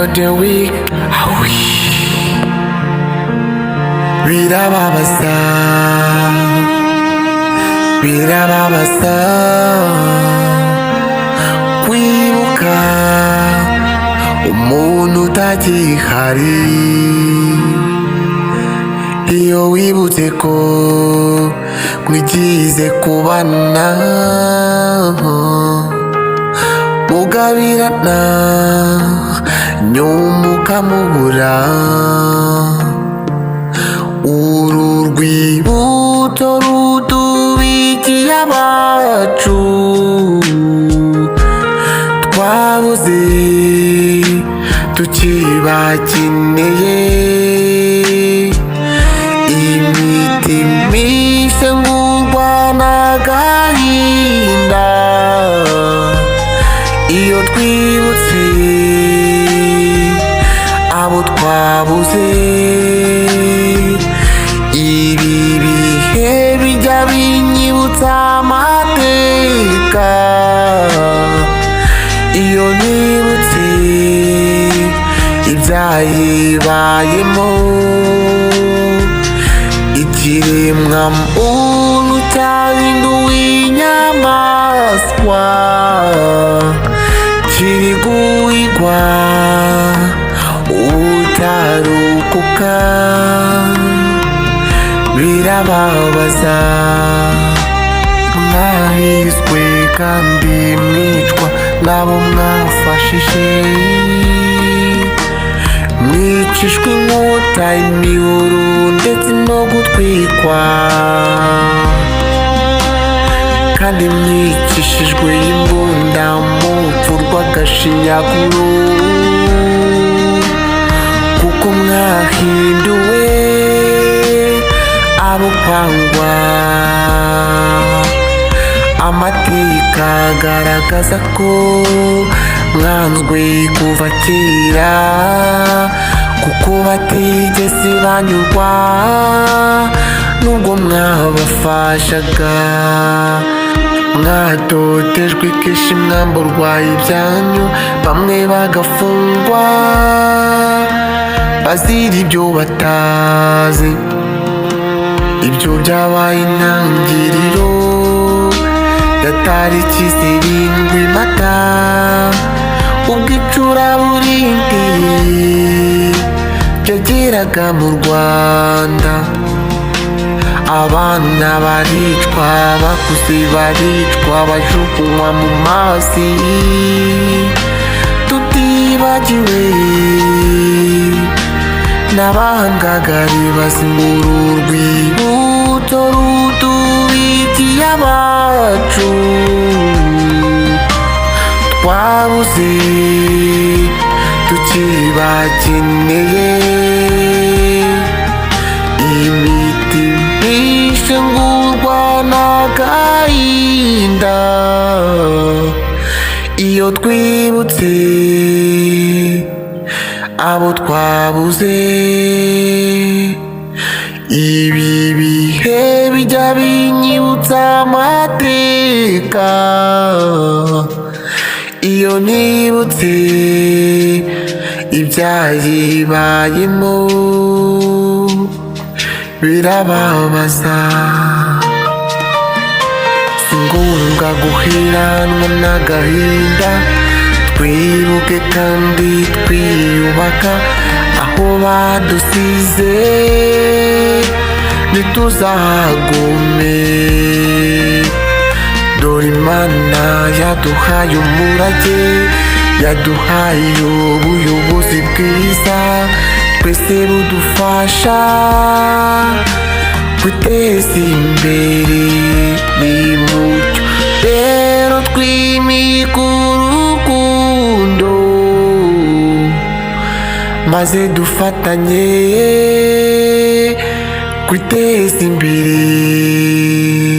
of the week. Birababaza, birababaza kwibuka umuntu utagihari. Iyo wibutse ko mwigize kubana mugabirana nyuma ukamubura, uru rwibutso rutubikiye abacu twabuze tukibakeneye. Imitima ishengurwa n'agahinda iyo twibutse abo twabuze. Ibi bihe bijya binyibutsa amateka iyo nibutse ibyayibayemo. Ikiremwa muntu cyahinduwe inyamaswa kiri guhigwa utarukuka. Birababaza mwahiswe kandi mwicwa n'abo mwafashije, mwicishwa inkota, imihoro ndetse no gutwikwa, kandi mwicishijwe imbunda mu rupfu rw'agashinyaguro, kuko mwahinduwe abo kwangwa. Amateka agaragaza ko mwanzwe kuva kera, kuko batigeze banyurwa nubwo mwabafashaga. Mwatotejwe kenshi mwamburwa ibyanyu, bamwe bagafungwa bazira ibyo batazi. Ibyo byabaye intangiriro ya tariki 7 Mata ubwo icuraburindi byageraga mu Rwanda. Abana baricwa, abakuze baricwa, bajugunywa mu mazi, tutibagiwe n'abahangagari bazimura urwibutso rutubikiye abacu twabuze tukibakeneye. Imitima ishengurwa n'agahinda iyo twibutse abo twabuze. Ibi bihe bijya binyibutsa amateka iyo nibutse ibyayibayemo. Birababaza, si ngombwa guheranwa n'agahinda, twibuke kandi twiyubaka aho badusize ntituzahagume. Dore Imana yaduhaye umurage, yaduhaye ubuyobozi bwiza twese budufasha kwiteza imbere. Ni mucyo rero twimike urukundo maze dufatanye kwiteza imbere.